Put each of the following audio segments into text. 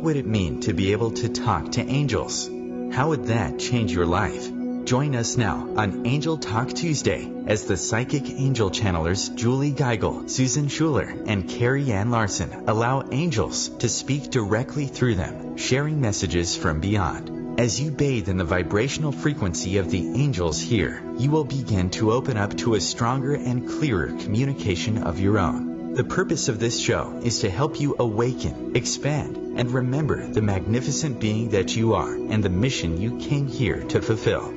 would it mean to be able to talk to angels? How would that change your life? Join us now on Angel Talk Tuesday as the psychic angel channelers Julie Geigel, Susan Schuler, and Carrie Ann Larson allow angels to speak directly through them, sharing messages from beyond. As you bathe in the vibrational frequency of the angels here, you will begin to open up to a stronger and clearer communication of your own. The purpose of this show is to help you awaken, expand, and remember the magnificent being that you are and the mission you came here to fulfill.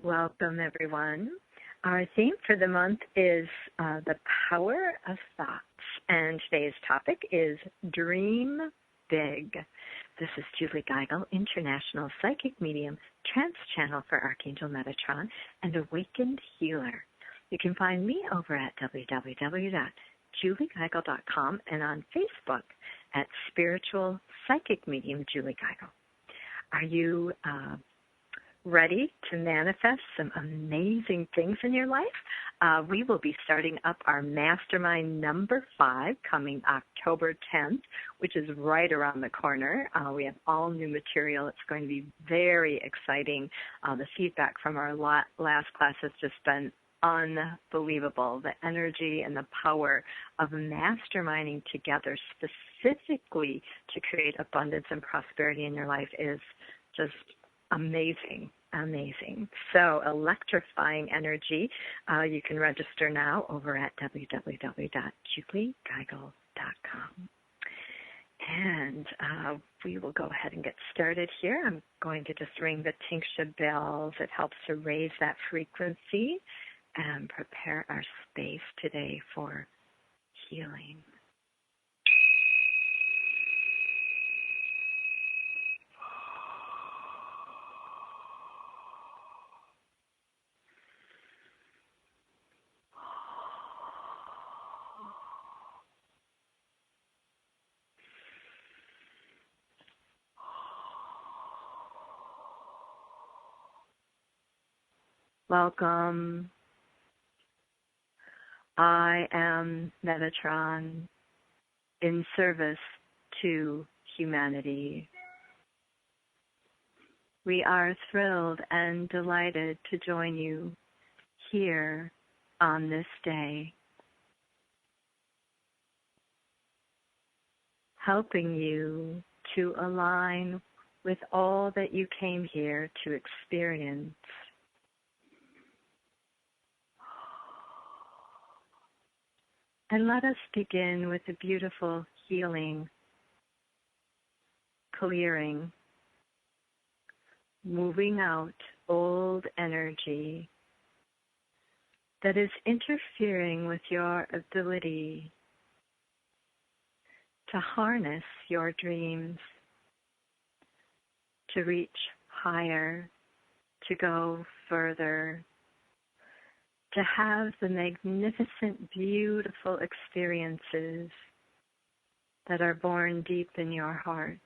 Welcome, everyone. Our theme for the month is the power of thoughts, and today's topic is Dream Big. This is Julie Geigel, International Psychic Medium, Trance Channel for Archangel Metatron, and Awakened Healer. You can find me over at www.juliegeigel.com and on Facebook at Spiritual Psychic Medium Julie Geigel. Are you ready to manifest some amazing things in your life? We will be starting up our Mastermind number 5 coming October 10th, which is right around the corner. We have all new material. It's going to be very exciting. The feedback from our last class has just been unbelievable. The energy and the power of masterminding together specifically to create abundance and prosperity in your life is just amazing. So electrifying energy. You can register now over at www.juliegeigel.com. And we will go ahead and get started here. I'm going to just ring the Tingsha bells. It helps to raise that frequency and prepare our space today for healing. Welcome. I am Metatron in service to humanity. We are thrilled and delighted to join you here on this day, helping you to align with all that you came here to experience. And let us begin with a beautiful healing, clearing, moving out old energy that is interfering with your ability to harness your dreams, to reach higher, to go further, to have the magnificent, beautiful experiences that are born deep in your heart.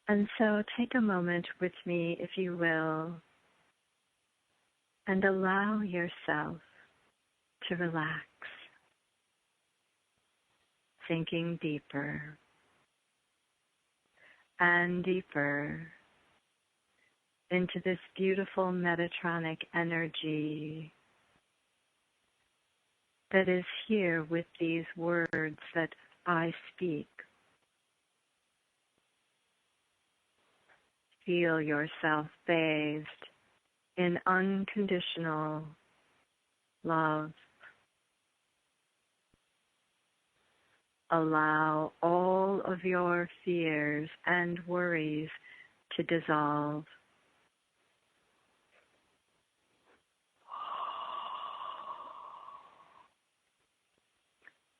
And so take a moment with me, if you will, and allow yourself to relax, sinking deeper and deeper into this beautiful Metatronic energy that is here with these words that I speak. Feel yourself bathed in unconditional love. Allow all of your fears and worries to dissolve.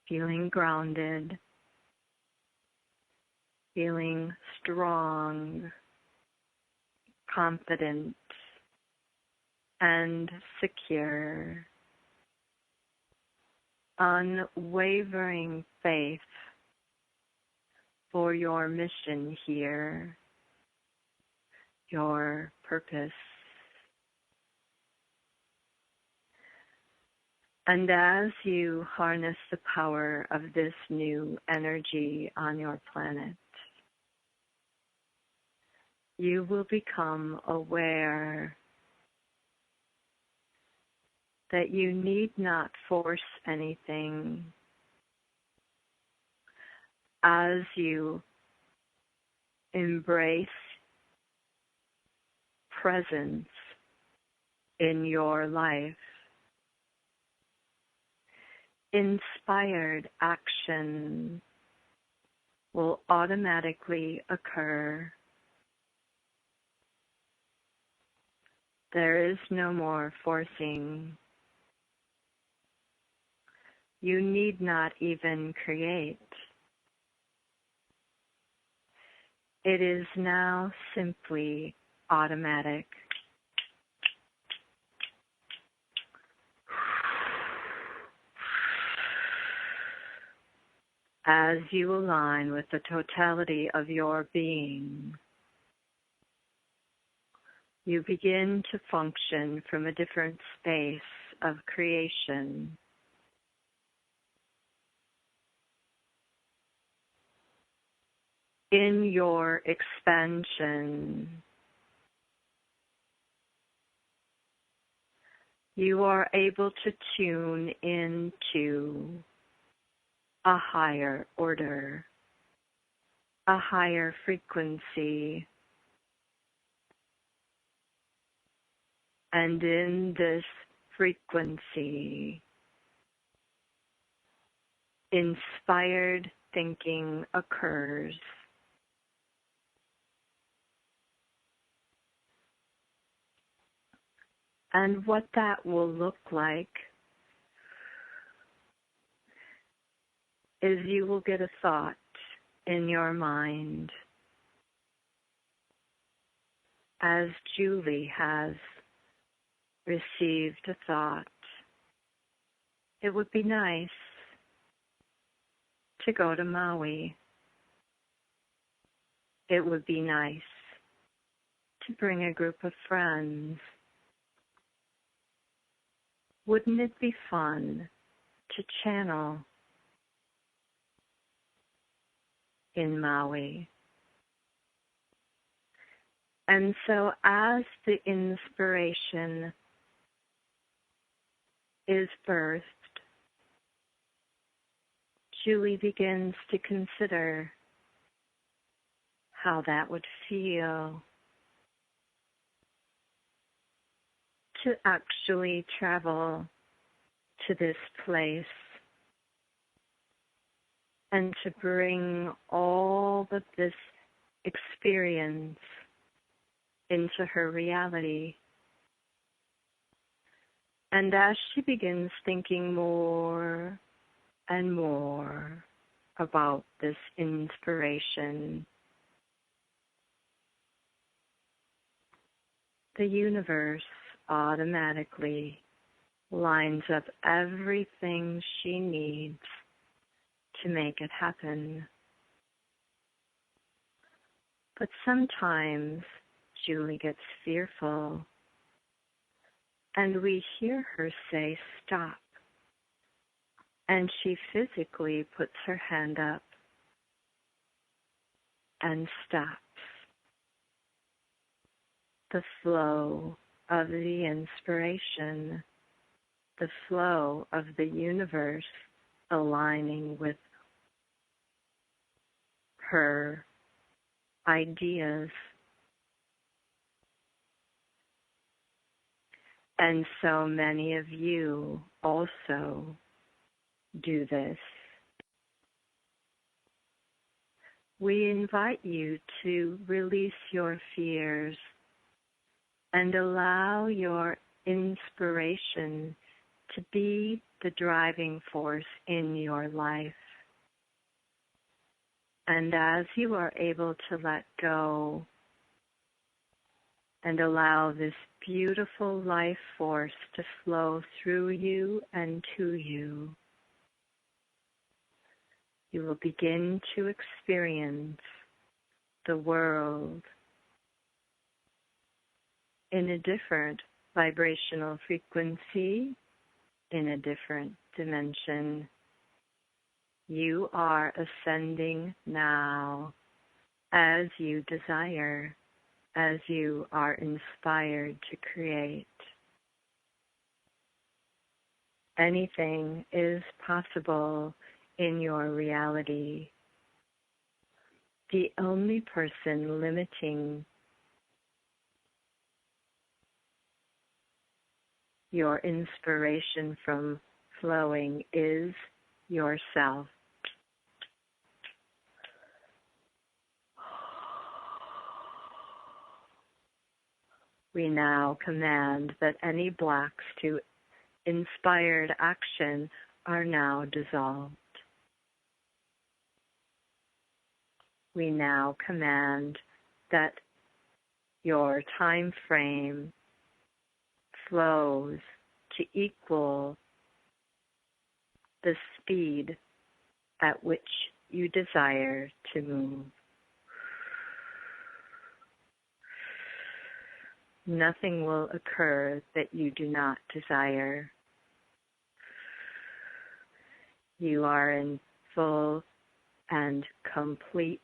Feeling grounded, feeling strong, confident, and secure. Unwavering faith for your mission here, your purpose. And as you harness the power of this new energy on your planet, you will become aware that you need not force anything as you embrace presence in your life. Inspired action will automatically occur. There is no more forcing. You need not even create. It is now simply automatic. As you align with the totality of your being, you begin to function from a different space of creation. In your expansion, you are able to tune into a higher order, a higher frequency. And in this frequency, inspired thinking occurs. And what that will look like is you will get a thought in your mind, as Julie has received a thought. It would be nice to go to Maui. It would be nice to bring a group of friends. Wouldn't it be fun to channel in Maui? And so as the inspiration is birthed, Julie begins to consider how that would feel to actually travel to this place and to bring all of this experience into her reality. And as she begins thinking more and more about this inspiration, the universe automatically lines up everything she needs to make it happen. But sometimes Julie gets fearful, and we hear her say, "Stop." And she physically puts her hand up and stops the flow of the inspiration, the flow of the universe aligning with her ideas. And so many of you also do this. We invite you to release your fears and allow your inspiration to be the driving force in your life. And as you are able to let go and allow this beautiful life force to flow through you and to you, you will begin to experience the world in a different vibrational frequency in a different dimension. You are ascending now as you desire, as you are inspired to create. Anything is possible in your reality. The only person limiting your inspiration from flowing is yourself. We now command that any blocks to inspired action are now dissolved. We now command that your time frame flows to equal the speed at which you desire to move. Nothing will occur that you do not desire. You are in full and complete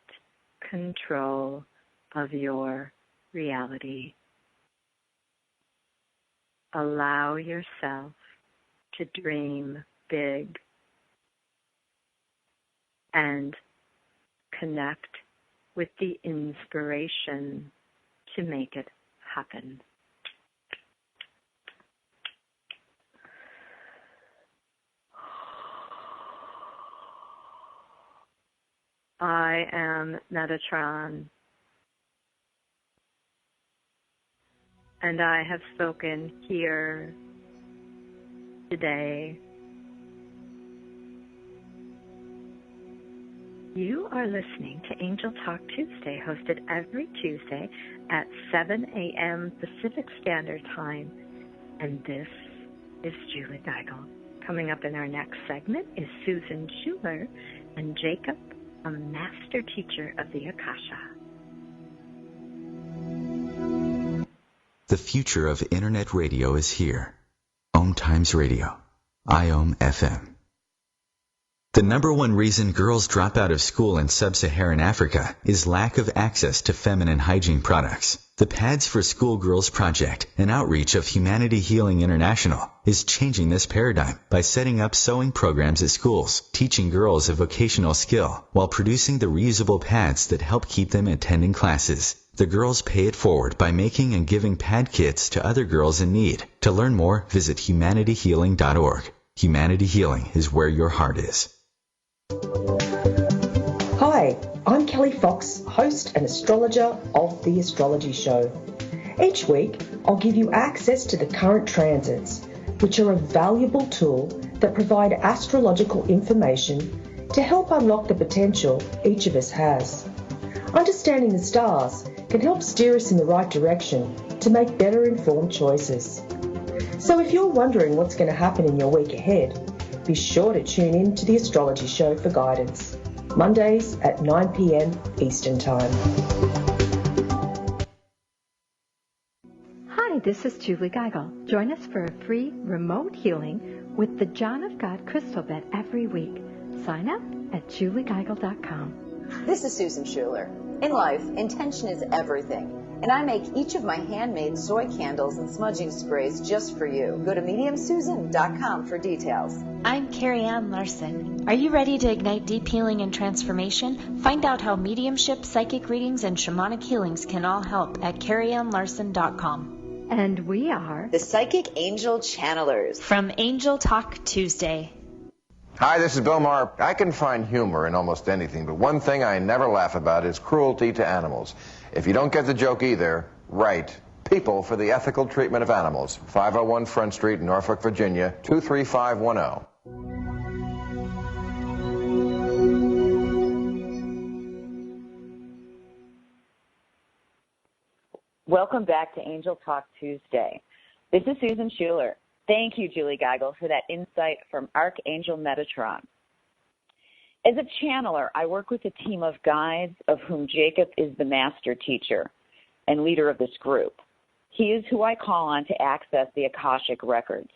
control of your reality. Allow yourself to dream big and connect with the inspiration to make it happen. I am Metatron, and I have spoken here today. You are listening to Angel Talk Tuesday, hosted every Tuesday at 7 a.m. Pacific Standard Time. And this is Julie Geigel. Coming up in our next segment is Susan Schuler and Jacob, a master teacher of the Akasha. The future of Internet radio is here. OMTimes Radio. IOM FM. The number one reason girls drop out of school in sub-Saharan Africa is lack of access to feminine hygiene products. The Pads for Schoolgirls Project, an outreach of Humanity Healing International, is changing this paradigm by setting up sewing programs at schools, teaching girls a vocational skill, while producing the reusable pads that help keep them attending classes. The girls pay it forward by making and giving pad kits to other girls in need. To learn more, visit humanityhealing.org. Humanity Healing is where your heart is. Hi, I'm Kelly Fox, host and astrologer of The Astrology Show. Each week, I'll give you access to the current transits, which are a valuable tool that provide astrological information to help unlock the potential each of us has. Understanding the stars can help steer us in the right direction to make better informed choices. So if you're wondering what's going to happen in your week ahead, be sure to tune in to The Astrology Show for guidance, Mondays at 9 p.m. Eastern Time. Hi, this is Julie Geigel. Join us for a free remote healing with the John of God Crystal Bed every week. Sign up at juliegeigel.com. This is Susan Schuler. In life, intention is everything. And I make each of my handmade soy candles and smudging sprays just for you. Go to mediumsusan.com for details. I'm Carrie Ann Larson. Are you ready to ignite deep healing and transformation? Find out how mediumship, psychic readings, and shamanic healings can all help at carrieannlarson.com. And we are the Psychic Angel Channelers from Angel Talk Tuesday. Hi, this is Bill Maher. I can find humor in almost anything, but one thing I never laugh about is cruelty to animals. If you don't get the joke either, write People for the Ethical Treatment of Animals, 501 Front Street, Norfolk, Virginia, 23510. Welcome back to Angel Talk Tuesday. This is Susan Schuler. Thank you, Julie Geigel, for that insight from Archangel Metatron. As a channeler, I work with a team of guides, of whom Jacob is the master teacher and leader of this group. He is who I call on to access the Akashic records.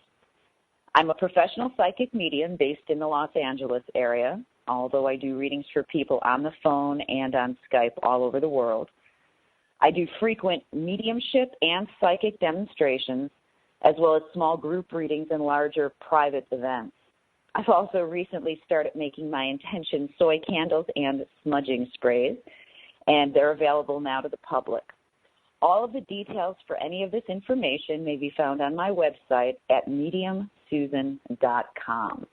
I'm a professional psychic medium based in the Los Angeles area, although I do readings for people on the phone and on Skype all over the world. I do frequent mediumship and psychic demonstrations, as well as small group readings and larger private events. I've also recently started making my intention soy candles and smudging sprays, and they're available now to the public. All of the details for any of this information may be found on my website at mediumsusan.com.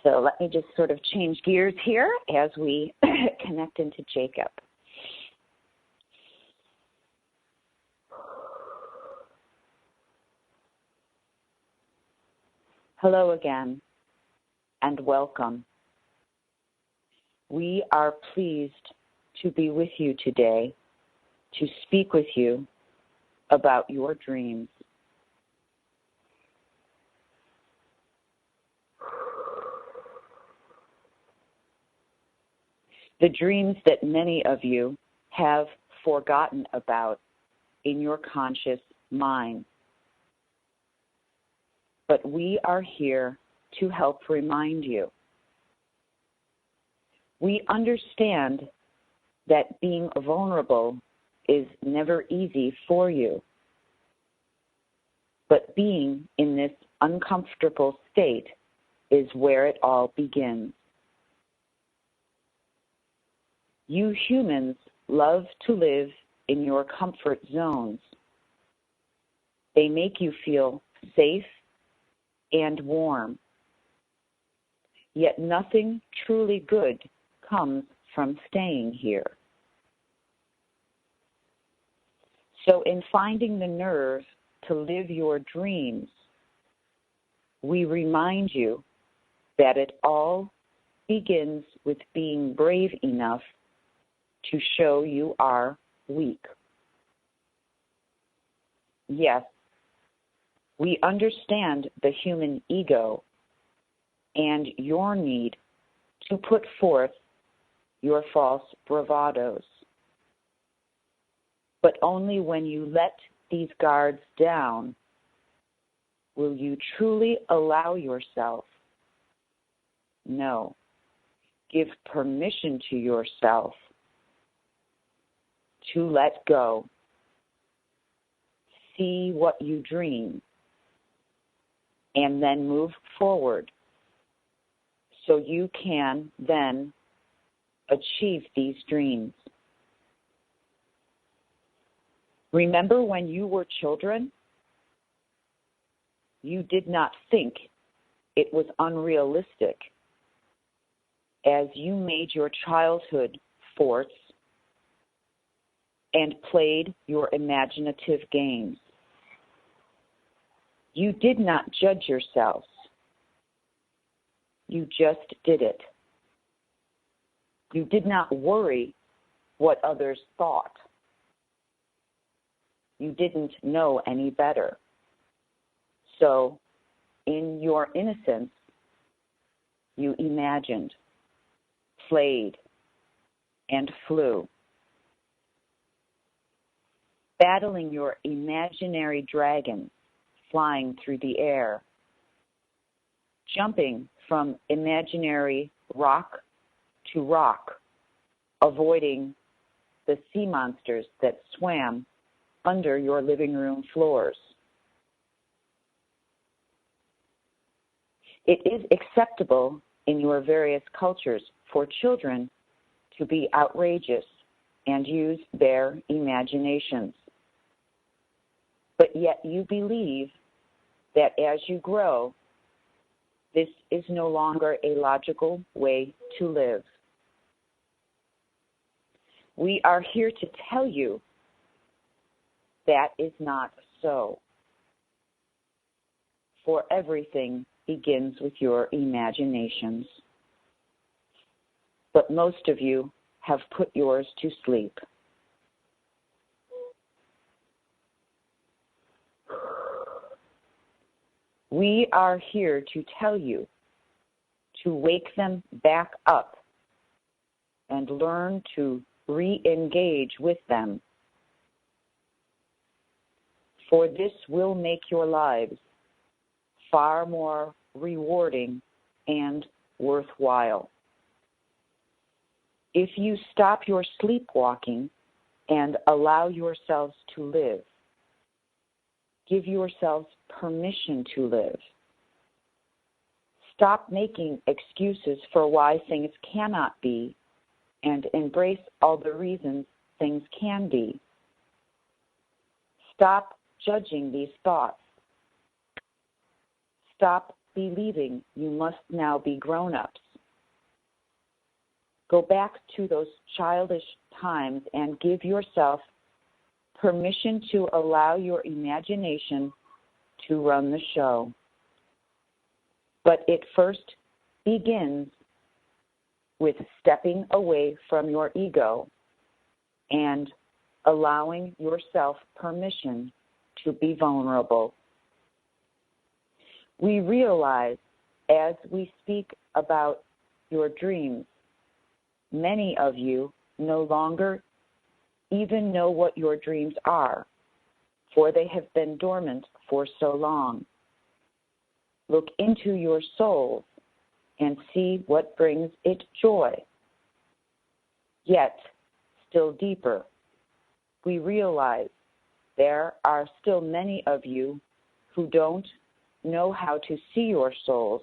So let me just sort of change gears here as we connect into Jacob. Hello again, and welcome. We are pleased to be with you today to speak with you about your dreams. The dreams that many of you have forgotten about in your conscious mind. But we are here to help remind you. We understand that being vulnerable is never easy for you. But being in this uncomfortable state is where it all begins. You humans love to live in your comfort zones. They make you feel safe and warm. Yet nothing truly good comes from staying here. So in finding the nerve to live your dreams, we remind you that it all begins with being brave enough to show you are weak. Yes, we understand the human ego and your need to put forth your false bravados. But only when you let these guards down will you truly allow yourself, no, give permission to yourself to let go. See what you dream and then move forward so you can then achieve these dreams. Remember when you were children? You did not think it was unrealistic as you made your childhood forts and played your imaginative games. You did not judge yourselves. You just did it. You did not worry what others thought. You didn't know any better. So, in your innocence, you imagined, played, and flew. Battling your imaginary dragon, flying through the air, jumping from imaginary rock to rock, avoiding the sea monsters that swam under your living room floors. It is acceptable in your various cultures for children to be outrageous and use their imaginations. But yet you believe that as you grow, this is no longer a logical way to live. We are here to tell you that is not so. For everything begins with your imaginations. But most of you have put yours to sleep. We are here to tell you to wake them back up and learn to re-engage with them. For this will make your lives far more rewarding and worthwhile. If you stop your sleepwalking and allow yourselves to live, give yourselves permission to live. Stop making excuses for why things cannot be and embrace all the reasons things can be. Stop judging these thoughts. Stop believing you must now be grown-ups. Go back to those childish times and give yourself permission to allow your imagination to run the show. But it first begins with stepping away from your ego and allowing yourself permission to be vulnerable. We realize as we speak about your dreams, many of you no longer even know what your dreams are, for they have been dormant for so long. Look into your souls and see what brings it joy. Yet, still deeper, we realize there are still many of you who don't know how to see your souls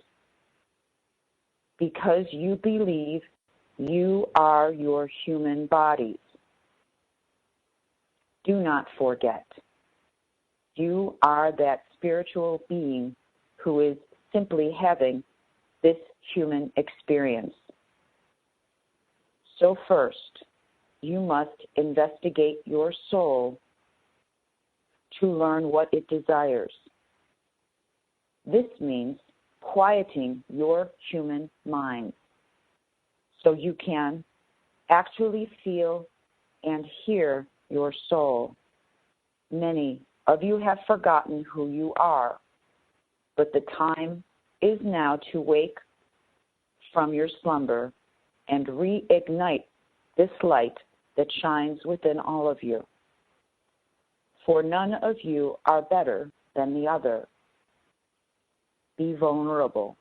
because you believe you are your human bodies. Do not forget, you are that spiritual being who is simply having this human experience. So first, you must investigate your soul to learn what it desires. This means quieting your human mind so you can actually feel and hear your soul. Many of you have forgotten who you are, but the time is now to wake from your slumber and reignite this light that shines within all of you. For none of you are better than the other. Be vulnerable.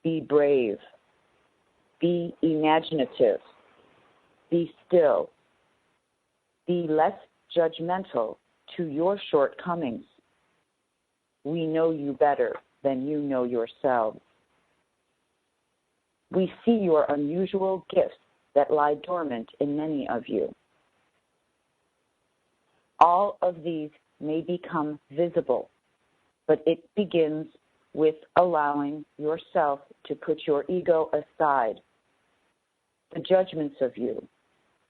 Be brave. Be imaginative. Be still. Be less judgmental to your shortcomings. We know you better than you know yourselves. We see your unusual gifts that lie dormant in many of you. All of these may become visible, but it begins with allowing yourself to put your ego aside, the judgments of you,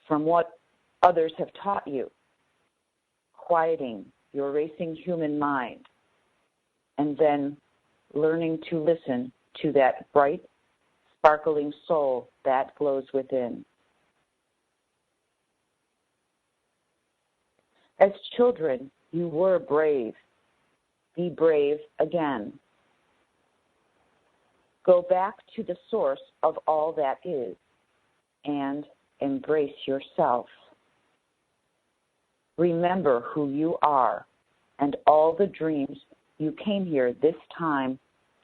from what others have taught you, quieting your racing human mind, and then learning to listen to that bright, sparkling soul that glows within. As children, you were brave. Be brave again. Go back to the source of all that is and embrace yourself. Remember who you are and all the dreams you came here this time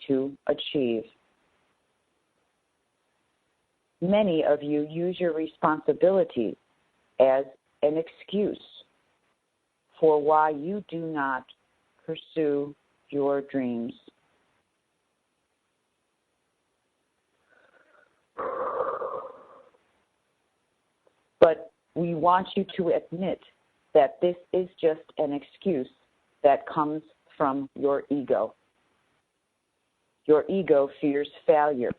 to achieve. Many of you use your responsibility as an excuse for why you do not pursue your dreams. But we want you to admit that this is just an excuse that comes from your ego. Your ego fears failure.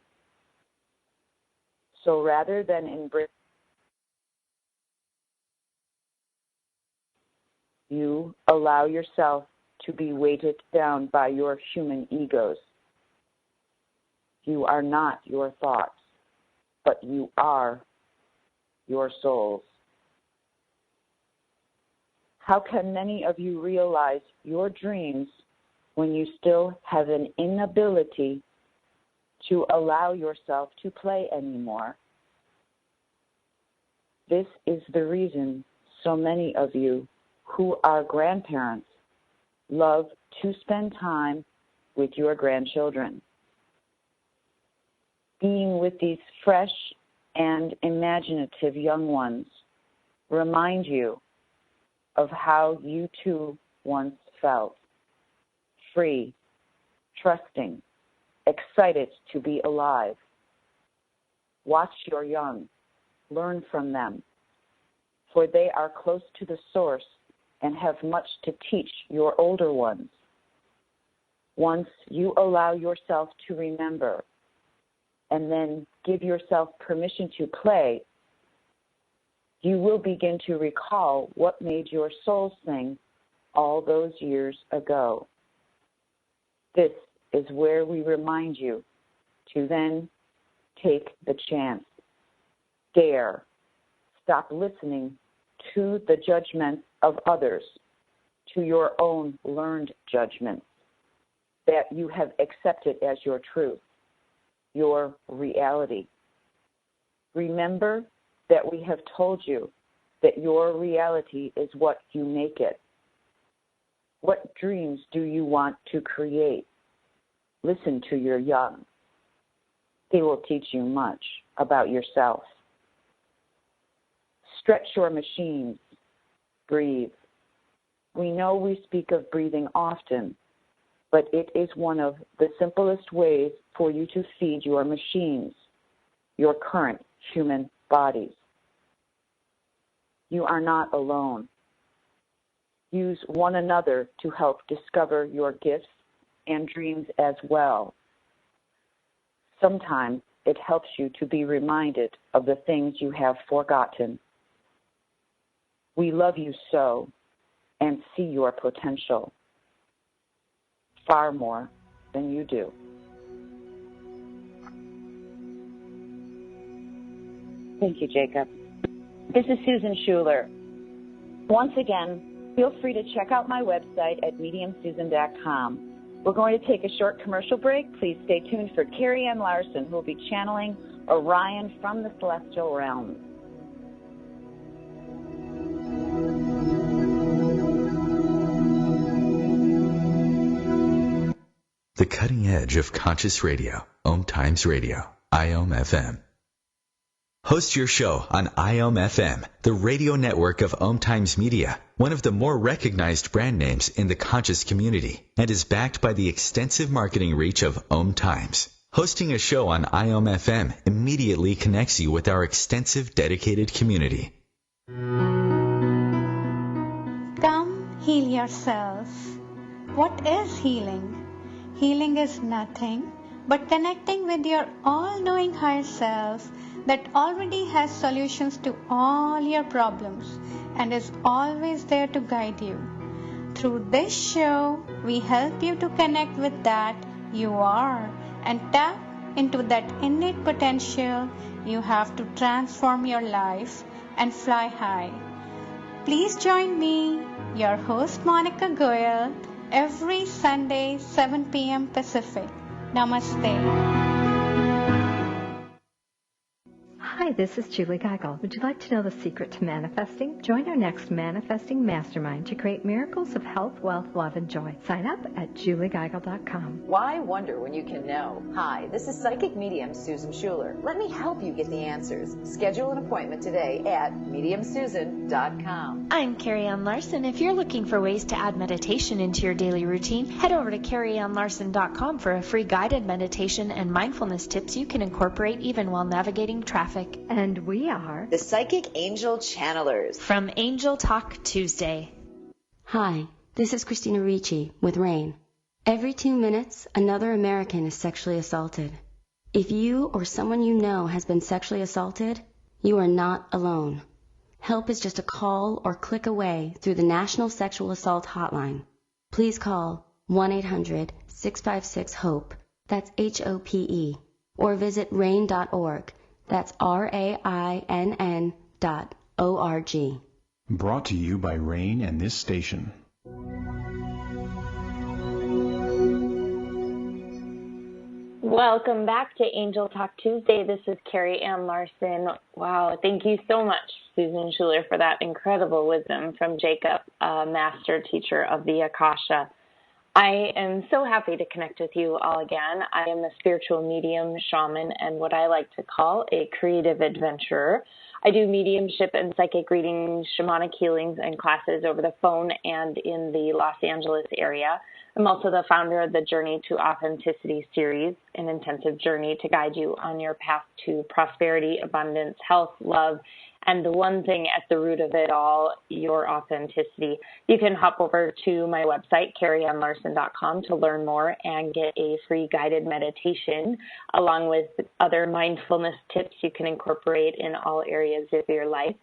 So rather than embrace, you allow yourself to be weighted down by your human egos. You are not your thoughts, but you are your souls. How can many of you realize your dreams when you still have an inability to allow yourself to play anymore? This is the reason so many of you who are grandparents love to spend time with your grandchildren. Being with these fresh and imaginative young ones remind you of how you too once felt, free, trusting, excited to be alive. Watch your young, learn from them, for they are close to the source and have much to teach your older ones. Once you allow yourself to remember and then give yourself permission to play, you will begin to recall what made your soul sing all those years ago. This is where we remind you to then take the chance. Dare. Stop listening to the judgments of others, to your own learned judgments that you have accepted as your truth, your reality. Remember that we have told you that your reality is what you make it. What dreams do you want to create? Listen to your young. They will teach you much about yourself. Stretch your machines. Breathe. We know we speak of breathing often, but it is one of the simplest ways for you to feed your machines, your current human bodies. You are not alone. Use one another to help discover your gifts and dreams as well. Sometimes it helps you to be reminded of the things you have forgotten. We love you so and see your potential far more than you do. Thank you, Jacob. This is Susan Schuler. Once again, feel free to check out my website at mediumsusan.com. We're going to take a short commercial break. Please stay tuned for Carrie Ann Larson, who will be channeling Orion from the celestial realms. The cutting edge of conscious radio, OMTimes Radio, IOM FM. Host your show on IOM FM, the radio network of OMTimes Media, one of the more recognized brand names in the conscious community, and is backed by the extensive marketing reach of OMTimes. Hosting a show on IOM FM immediately connects you with our extensive dedicated community. Come heal yourself. What is healing? Healing is nothing but connecting with your all-knowing higher self that already has solutions to all your problems and is always there to guide you. Through this show, we help you to connect with that you are and tap into that innate potential you have to transform your life and fly high. Please join me, your host Monica Goyal, every Sunday, 7 p.m. Pacific. Namaste. Hi, this is Julie Geigel. Would you like to know the secret to manifesting? Join our next Manifesting Mastermind to create miracles of health, wealth, love, and joy. Sign up at juliegeigel.com. Why wonder when you can know? Hi, this is psychic medium Susan Schuler. Let me help you get the answers. Schedule an appointment today at mediumsusan.com. I'm Carrie Ann Larson. If you're looking for ways to add meditation into your daily routine, head over to carrieannlarson.com for a free guided meditation and mindfulness tips you can incorporate even while navigating traffic. And we are the Psychic Angel Channelers from Angel Talk Tuesday. Hi, this is Christina Ricci with RAIN. Every 2 minutes, another American is sexually assaulted. If you or someone you know has been sexually assaulted, you are not alone. Help is just a call or click away through the National Sexual Assault Hotline. Please call 1-800-656-HOPE, that's HOPE, or visit RAIN.org. That's RAINN.org. Brought to you by RAIN and this station. Welcome back to Angel Talk Tuesday. This is Carrie Ann Larson. Wow, thank you so much, Susan Schuler, for that incredible wisdom from Jacob, master teacher of the Akasha. I am so happy to connect with you all again. I am a spiritual medium, shaman, and what I like to call a creative adventurer. I do mediumship and psychic readings, shamanic healings, and classes over the phone and in the Los Angeles area. I'm also the founder of the Journey to Authenticity series, an intensive journey to guide you on your path to prosperity, abundance, health, love, and the one thing at the root of it all, your authenticity. You can hop over to my website, carrieannlarson.com, to learn more and get a free guided meditation, along with other mindfulness tips you can incorporate in all areas of your life.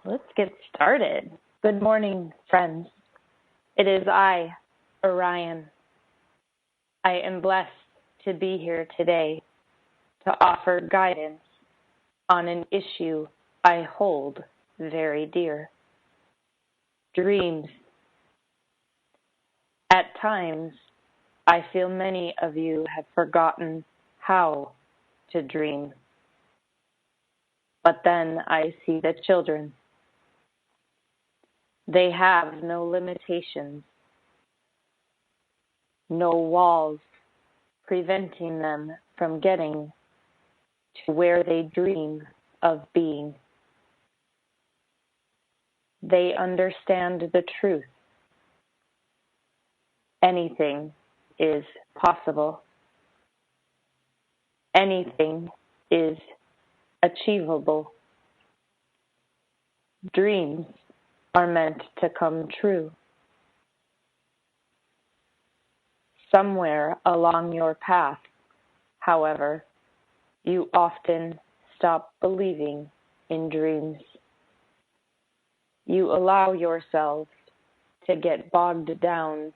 Let's get started. Good morning, friends. It is I, Orion. I am blessed to be here today to offer guidance on an issue I hold very dear. Dreams. At times, I feel many of you have forgotten how to dream. But then I see the children. They have no limitations, no walls preventing them from getting to where they dream of being. They understand the truth. Anything is possible. Anything is achievable. Dreams are meant to come true. Somewhere along your path, however, you often stop believing in dreams. You allow yourselves to get bogged down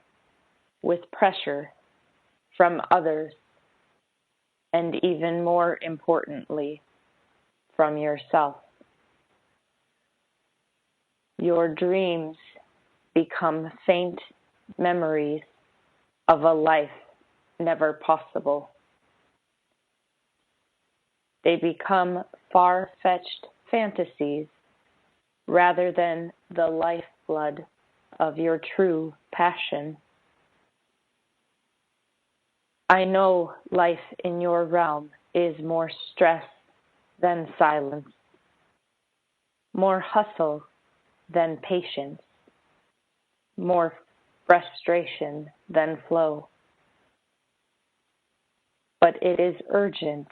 with pressure from others, and even more importantly, from yourself. Your dreams become faint memories of a life never possible. They become far-fetched fantasies rather than the lifeblood of your true passion. I know life in your realm is more stress than silence, more hustle than patience, more frustration than flow. But it is urgent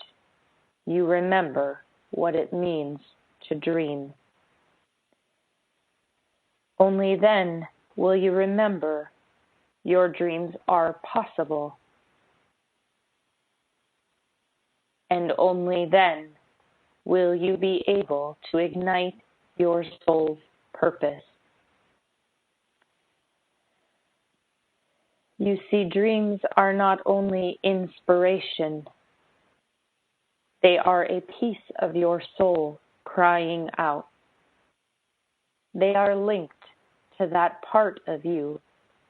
you remember what it means to dream. Only then will you remember your dreams are possible. And only then will you be able to ignite your soul's purpose. You see, dreams are not only inspiration, they are a piece of your soul crying out. They are linked to that part of you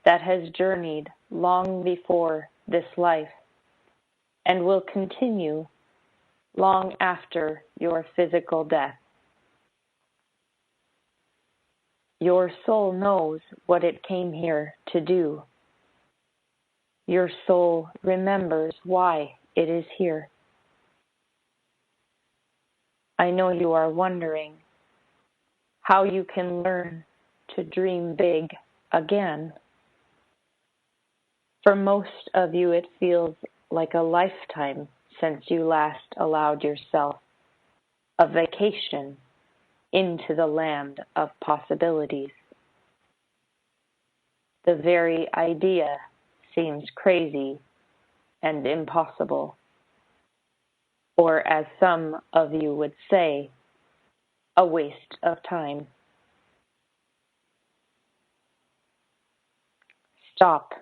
that has journeyed long before this life and will continue long after your physical death. Your soul knows what it came here to do. Your soul remembers why it is here. I know you are wondering how you can learn to dream big again. For most of you, it feels like a lifetime since you last allowed yourself a vacation into the land of possibilities. The very idea seems crazy and impossible, or as some of you would say, a waste of time. Stop.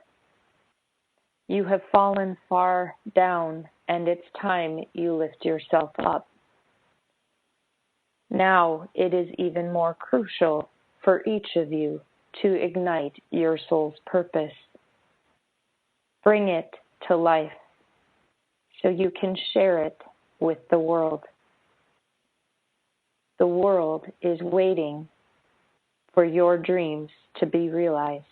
You have fallen far down, and it's time you lift yourself up. Now it is even more crucial for each of you to ignite your soul's purpose. Bring it to life so you can share it with the world. The world is waiting for your dreams to be realized.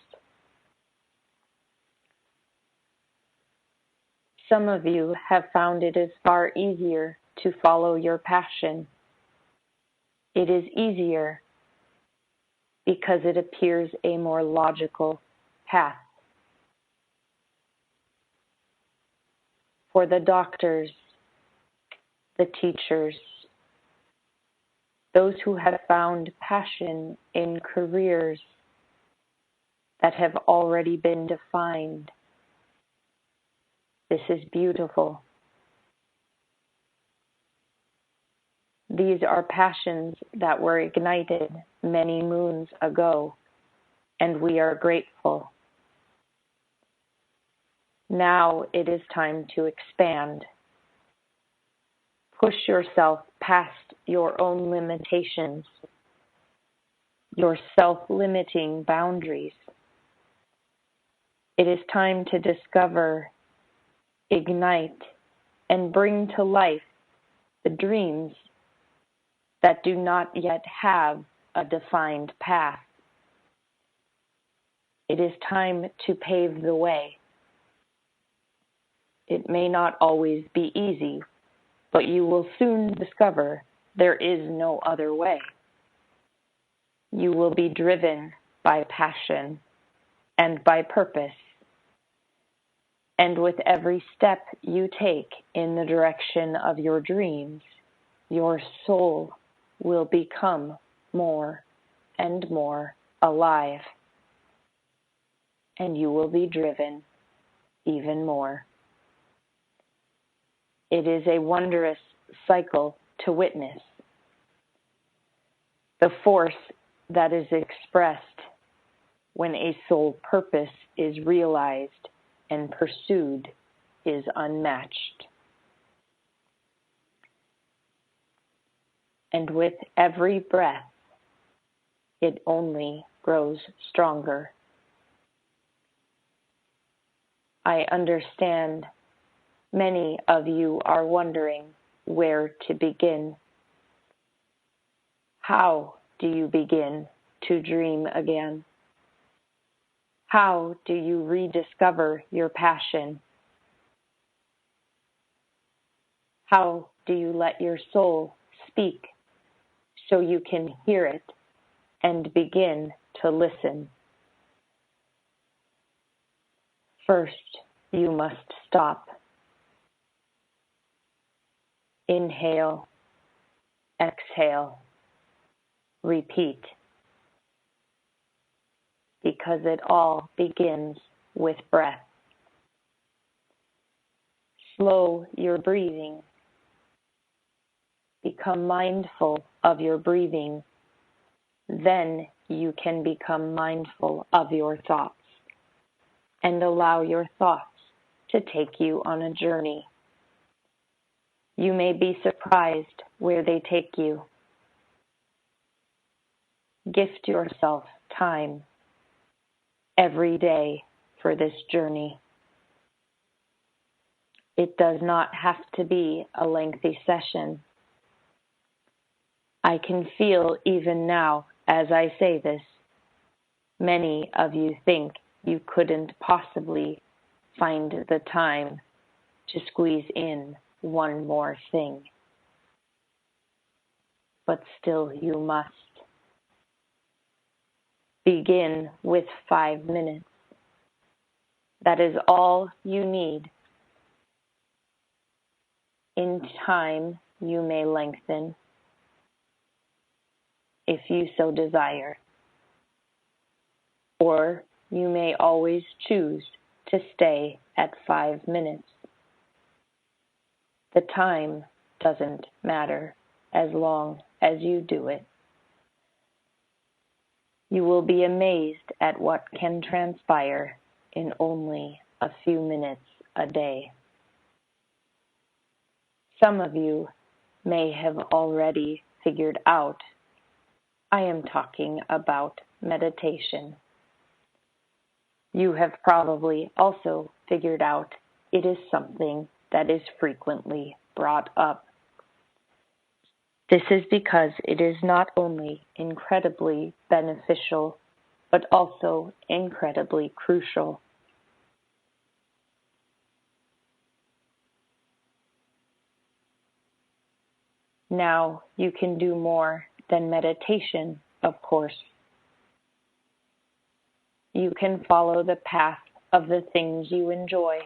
Some of you have found it is far easier to follow your passion. It is easier because it appears a more logical path. For the doctors, the teachers, those who have found passion in careers that have already been defined, this is beautiful. These are passions that were ignited many moons ago, and we are grateful. Now it is time to expand. Push yourself past your own limitations, your self-limiting boundaries. It is time to discover, ignite, and bring to life the dreams that do not yet have a defined path. It is time to pave the way. It may not always be easy, but you will soon discover there is no other way. You will be driven by passion and by purpose. And with every step you take in the direction of your dreams, your soul will become more and more alive. And you will be driven even more. It is a wondrous cycle to witness. The force that is expressed when a soul purpose is realized and pursued is unmatched. And with every breath, it only grows stronger. I understand many of you are wondering where to begin. How do you begin to dream again? How do you rediscover your passion? How do you let your soul speak so you can hear it and begin to listen? First, you must stop. Inhale, exhale, repeat. Because it all begins with breath. Slow your breathing. Become mindful of your breathing. Then you can become mindful of your thoughts and allow your thoughts to take you on a journey. You may be surprised where they take you. Gift yourself time every day for this journey. It does not have to be a lengthy session. I can feel even now as I say this, many of you think you couldn't possibly find the time to squeeze in one more thing. But still you must. Begin with 5 minutes. That is all you need. In time, you may lengthen, if you so desire. Or you may always choose to stay at 5 minutes. The time doesn't matter as long as you do it. You will be amazed at what can transpire in only a few minutes a day. Some of you may have already figured out I am talking about meditation. You have probably also figured out it is something that is frequently brought up. This is because it is not only incredibly beneficial, but also incredibly crucial. Now you can do more than meditation, of course. You can follow the path of the things you enjoy.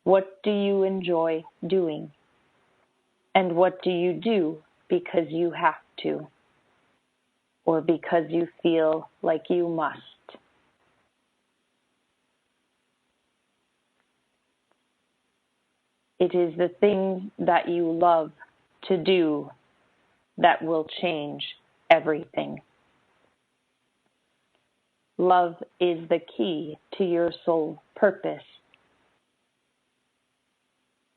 What do you enjoy doing? And what do you do because you have to, or because you feel like you must? It is the things that you love to do that will change everything. Love is the key to your soul purpose.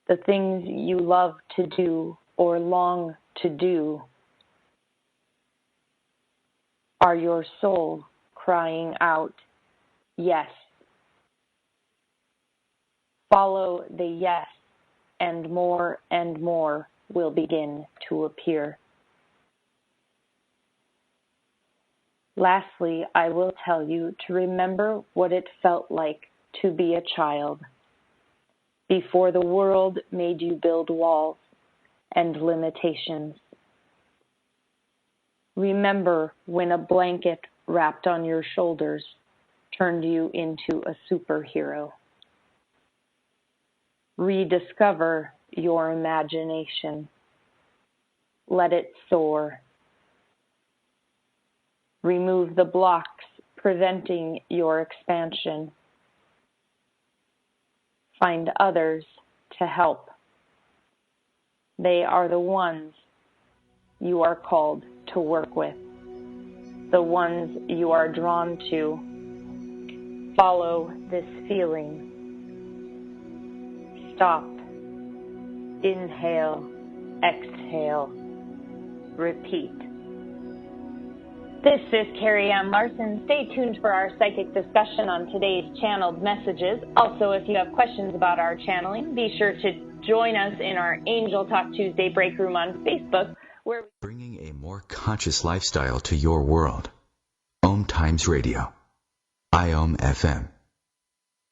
The things you love to do or long to do are your soul crying out, yes. Follow the yes, and more will begin to appear. Lastly, I will tell you to remember what it felt like to be a child before the world made you build walls and limitations. Remember when a blanket wrapped on your shoulders turned you into a superhero. Rediscover your imagination. Let it soar. Remove the blocks preventing your expansion. Find others to help. They are the ones you are called to work with, the ones you are drawn to. Follow this feeling. Stop. Inhale. Exhale. Repeat. This is Carrie Ann Larson. Stay tuned for our psychic discussion on today's channeled messages. Also, if you have questions about our channeling, be sure to join us in our Angel Talk Tuesday break room on Facebook, where bringing a more conscious lifestyle to your world. OMTimes Radio. IOM FM.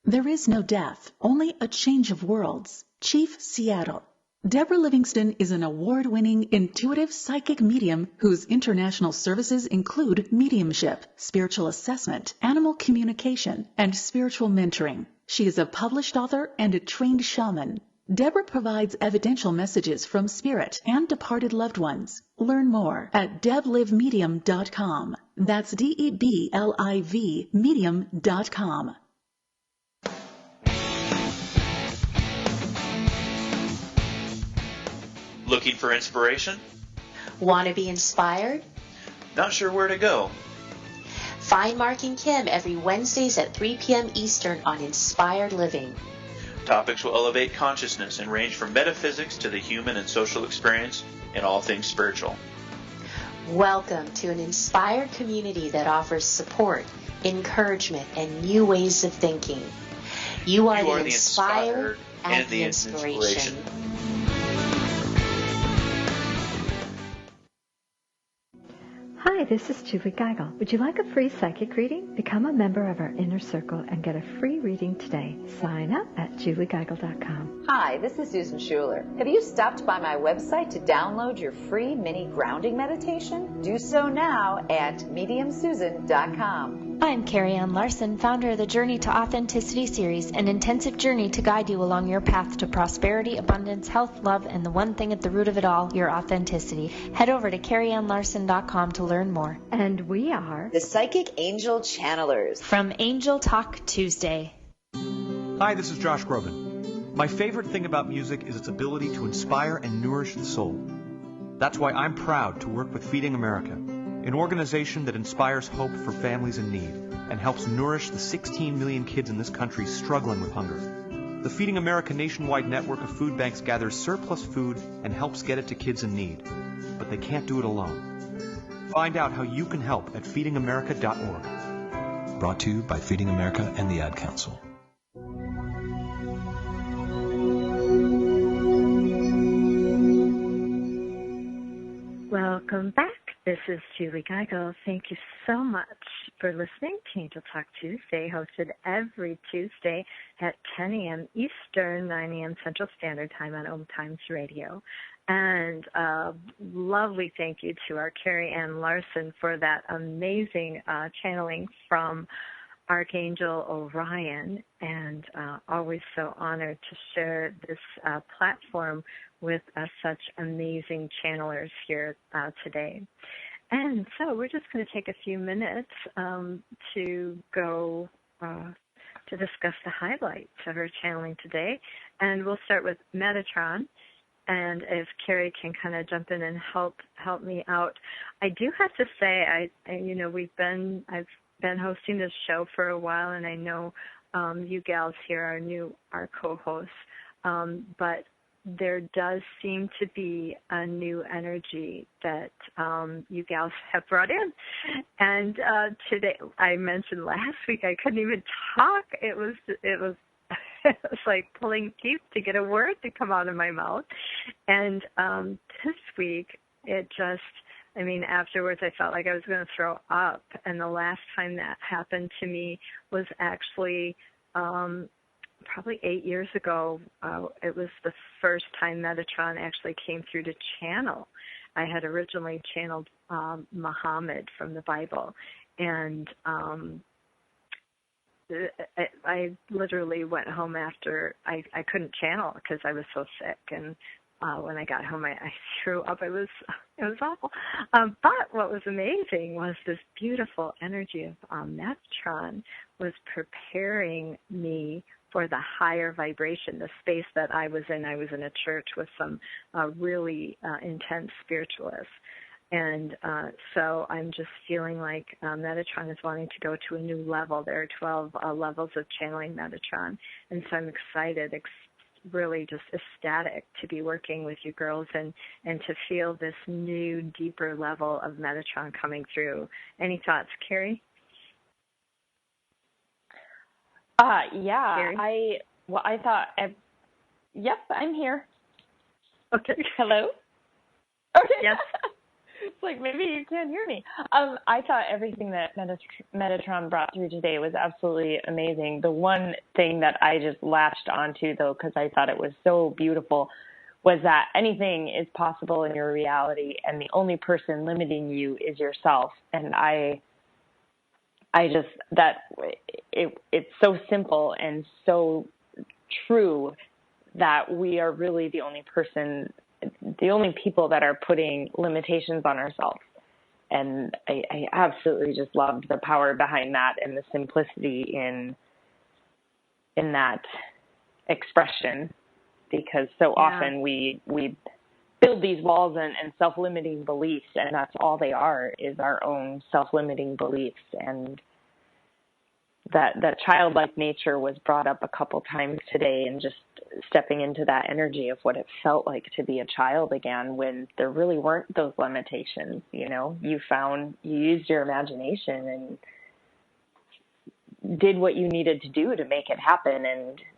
There is no death, only a change of worlds. Chief Seattle. Deborah Livingston is an award-winning intuitive psychic medium whose international services include mediumship, spiritual assessment, animal communication, and spiritual mentoring. She is a published author and a trained shaman. Deborah provides evidential messages from spirit and departed loved ones. Learn more at deblivemedium.com. That's DEBLIV medium.com. Looking for inspiration? Want to be inspired? Not sure where to go? Find Mark and Kim every Wednesdays at 3 p.m. Eastern on Inspired Living. Topics will elevate consciousness and range from metaphysics to the human and social experience and all things spiritual. Welcome to an inspired community that offers support, encouragement, and new ways of thinking. You are the inspired and the inspiration. Hi, this is Julie Geigel. Would you like a free psychic reading? Become a member of our inner circle and get a free reading today. Sign up at juliegeigel.com. Hi, this is Susan Schuler. Have you stopped by my website to download your free mini grounding meditation? Do so now at mediumsusan.com. I'm Carrie Ann Larson, founder of the Journey to Authenticity series, an intensive journey to guide you along your path to prosperity, abundance, health, love, and the one thing at the root of it all, your authenticity. Head over to carrieannlarson.com to learn more. And we are the Psychic Angel Channelers from Angel Talk Tuesday. Hi, this is Josh Groban. My favorite thing about music is its ability to inspire and nourish the soul. That's why I'm proud to work with Feeding America, an organization that inspires hope for families in need and helps nourish the 16 million kids in this country struggling with hunger. The Feeding America nationwide network of food banks gathers surplus food and helps get it to kids in need, but they can't do it alone. Find out how you can help at feedingamerica.org. Brought to you by Feeding America and the Ad Council. Welcome back. This is Julie Geigel. Thank you so much for listening to Angel Talk Tuesday, hosted every Tuesday at 10 a.m. Eastern, 9 a.m. Central Standard Time on OMTimes Radio. And lovely thank you to our Carrie Ann Larson for that amazing channeling from Archangel Orion, and always so honored to share this platform with such amazing channelers here today. And so we're just going to take a few minutes to go to discuss the highlights of our channeling today. And we'll start with Metatron. And if Carrie can kind of jump in and help me out, I do have to say, I've been hosting this show for a while, and I know you gals here are co-hosts, but there does seem to be a new energy that you gals have brought in. And today, I mentioned last week I couldn't even talk. It was it was like pulling teeth to get a word to come out of my mouth. And this week, afterwards I felt like I was going to throw up. And the last time that happened to me was actually probably 8 years ago. It was the first time Metatron actually came through to channel. I had originally channeled Muhammad from the Bible. And I literally went home after I couldn't channel because I was so sick, and when I got home I threw up. It was awful. But what was amazing was this beautiful energy of Metatron was preparing me for the higher vibration, the space that I was in. I was in a church with some really intense spiritualists. And so I'm just feeling like Metatron is wanting to go to a new level. There are 12 levels of channeling Metatron. And so I'm excited, really just ecstatic to be working with you girls and to feel this new, deeper level of Metatron coming through. Any thoughts, Carrie? Yeah. Carrie? I thought, yep, I'm here. Okay. Hello? Okay. Yes. It's like maybe you can't hear me. I thought everything that Metatron brought through today was absolutely amazing. The one thing that I just latched onto, though, because I thought it was so beautiful, was that anything is possible in your reality, and the only person limiting you is yourself. And it's so simple and so true that we are really the only people that are putting limitations on ourselves. And I absolutely just loved the power behind that and the simplicity in that expression, because so often we build these walls and self-limiting beliefs, and that's all they are, is our own self-limiting beliefs. And that childlike nature was brought up a couple times today, and just stepping into that energy of what it felt like to be a child again when there really weren't those limitations. You used your imagination and did what you needed to do to make it happen,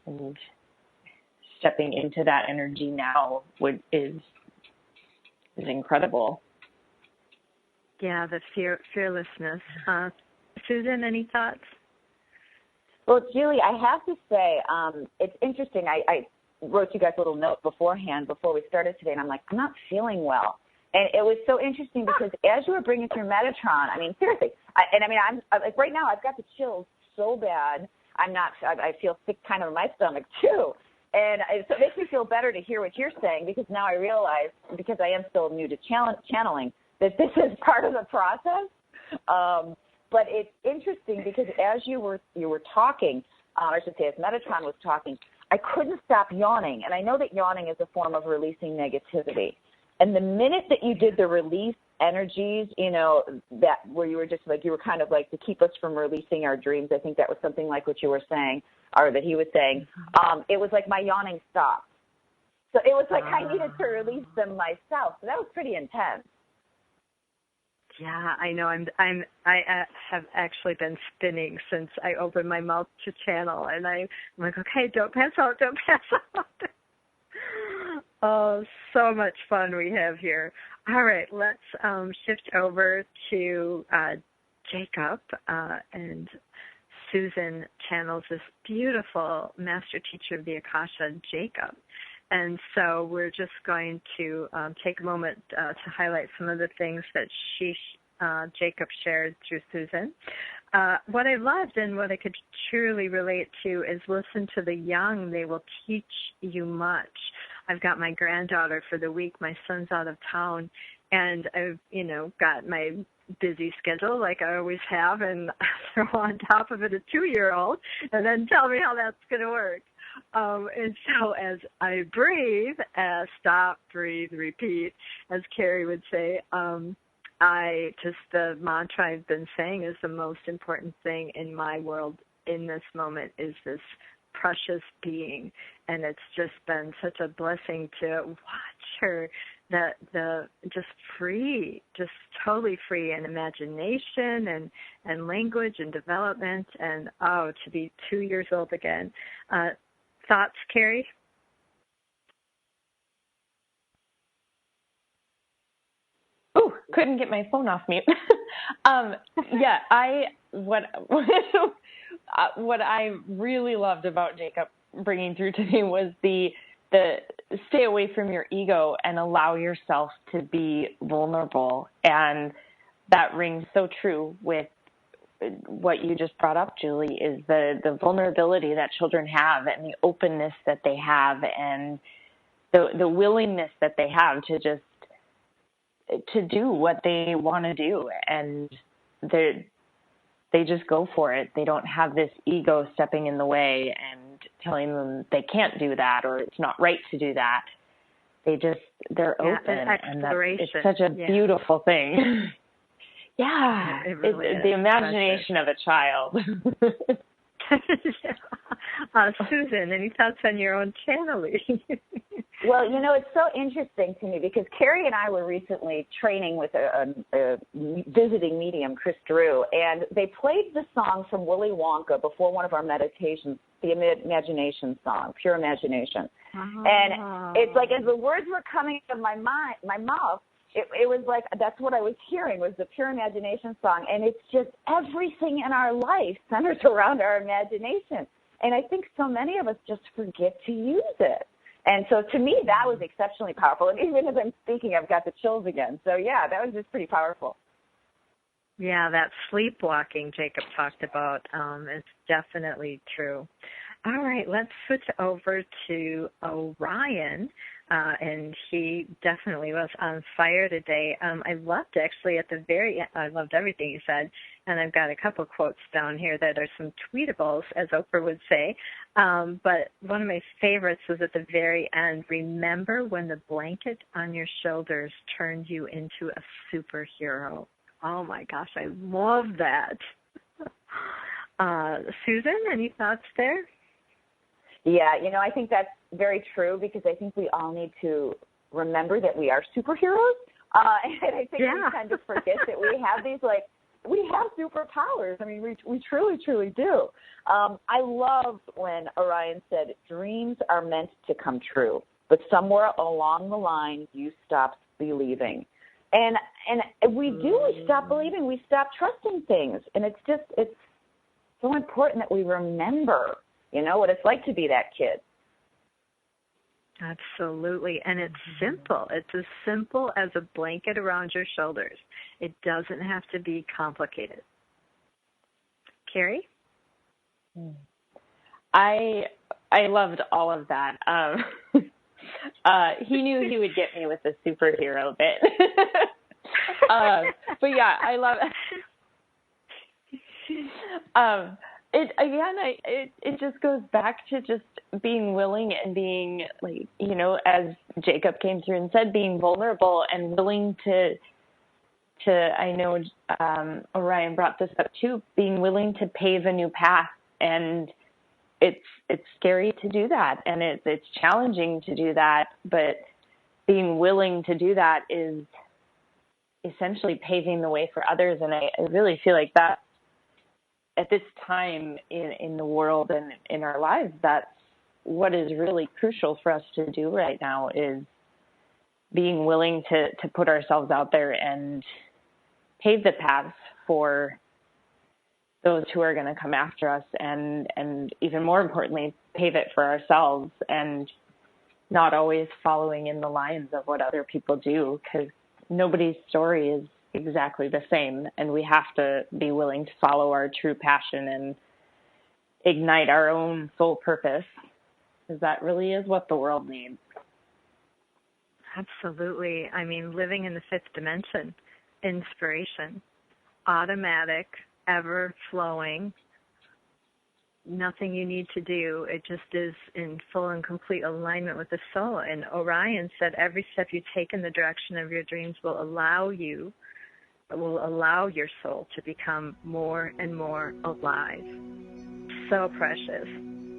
and stepping into that energy now is incredible. Yeah, the fearlessness. Susan, any thoughts? Well, Julie, I have to say, it's interesting. I wrote you guys a little note beforehand before we started today, and I'm like, I'm not feeling well. And it was so interesting because as you were bringing through Metatron, seriously, I'm like right now I've got the chills so bad. I feel sick kind of in my stomach too. And so it makes me feel better to hear what you're saying, because now I realize, because I am still new to channeling, that this is part of the process. But it's interesting because as you were talking, I should say as Metatron was talking, I couldn't stop yawning. And I know that yawning is a form of releasing negativity. And the minute that you did the release energies, that where you were just like, you were kind of like to keep us from releasing our dreams. I think that was something like what you were saying, or that he was saying. It was like my yawning stopped. So it was like I needed to release them myself. So that was pretty intense. Yeah, I know. I have actually been spinning since I opened my mouth to channel, and I'm like, okay, don't pass out, don't pass out. Oh, so much fun we have here. All right, let's shift over to Jacob, and Susan channels this beautiful master teacher of the Akasha, Jacob. And so we're just going to take a moment to highlight some of the things that Jacob shared through Susan. What I loved and what I could truly relate to is listen to the young. They will teach you much. I've got my granddaughter for the week. My son's out of town, and I've, got my busy schedule like I always have, and throw on top of it a 2-year-old, and then tell me how that's going to work. And so as I breathe, stop, breathe, repeat, as Carrie would say, the mantra I've been saying is the most important thing in my world in this moment is this precious being. And it's just been such a blessing to watch her, just totally free in imagination and language and development, and to be 2 years old again. Thoughts, Carrie? Oh, couldn't get my phone off mute. What I really loved about Jacob bringing through today was the stay away from your ego and allow yourself to be vulnerable. And that rings so true with what you just brought up, Julie, is the vulnerability that children have and the openness that they have and the willingness that they have to do what they want to do. And they just go for it. They don't have this ego stepping in the way and telling them they can't do that or it's not right to do that. They're open, and it's such a beautiful thing. Yeah, it really is the imagination of a child. Susan, any thoughts on your own channeling? Well, it's so interesting to me because Carrie and I were recently training with a visiting medium, Chris Drew, and they played the song from Willy Wonka before one of our meditations, the imagination song, Pure Imagination. And it's like as the words were coming out of my mouth, it was like that's what I was hearing was the Pure Imagination song. And it's just everything in our life centers around our imagination. And I think so many of us just forget to use it. And so to me, that was exceptionally powerful. And even as I'm speaking, I've got the chills again. So, yeah, that was just pretty powerful. Yeah, that sleepwalking Jacob talked about is definitely true. All right, let's switch over to Orion. And he definitely was on fire today. I loved actually at the very end, I loved everything he said, and I've got a couple quotes down here that are some tweetables, as Oprah would say. But one of my favorites was at the very end. Remember when the blanket on your shoulders turned you into a superhero. Oh my gosh, I love that. Susan, any thoughts there? Yeah, I think that's very true because I think we all need to remember that we are superheroes. And I think we tend to forget that we have these, we have superpowers. I mean, we truly, truly do. I love when Orion said, dreams are meant to come true, but somewhere along the line, you stopped believing. And we stop believing, we stop trusting things. And it's so important that we remember what it's like to be that kid. Absolutely. And it's simple. It's as simple as a blanket around your shoulders. It doesn't have to be complicated. Carrie? I loved all of that. He knew he would get me with the superhero bit. But yeah, I love it. It just goes back to just being willing and being as Jacob came through and said, being vulnerable and willing to I know Orion brought this up too, being willing to pave a new path. And it's scary to do that, and it's challenging to do that, but being willing to do that is essentially paving the way for others. And I really feel like that at this time in the world and in our lives, that's what is really crucial for us to do right now, is being willing to put ourselves out there and pave the paths for those who are going to come after us, and even more importantly, pave it for ourselves, and not always following in the lines of what other people do, because nobody's story is exactly the same, and we have to be willing to follow our true passion and ignite our own soul purpose, because that really is what the world needs. Absolutely. I mean, living in the fifth dimension, inspiration, automatic, ever-flowing, nothing you need to do. It just is in full and complete alignment with the soul. And Orion said every step you take in the direction of your dreams will allow your soul to become more and more alive. So precious.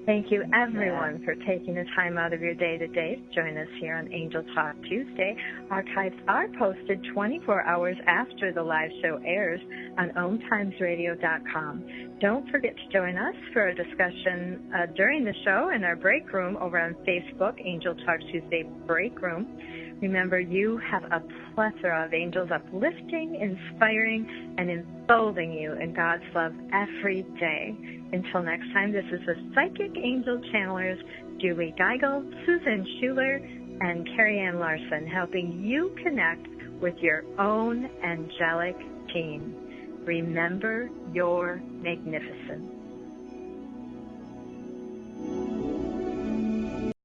Thank you, everyone, for taking the time out of your day today to join us here on Angel Talk Tuesday. Archives are posted 24 hours after the live show airs on OMTimesRadio.com. Don't forget to join us for a discussion during the show in our break room over on Facebook, Angel Talk Tuesday Break Room. Remember, you have a plethora of angels uplifting, inspiring, and enfolding you in God's love every day. Until next time, this is the Psychic Angel Channelers, Julie Geigel, Susan Schuler, and Carrie Ann Larson, helping you connect with your own angelic team. Remember, you're magnificent.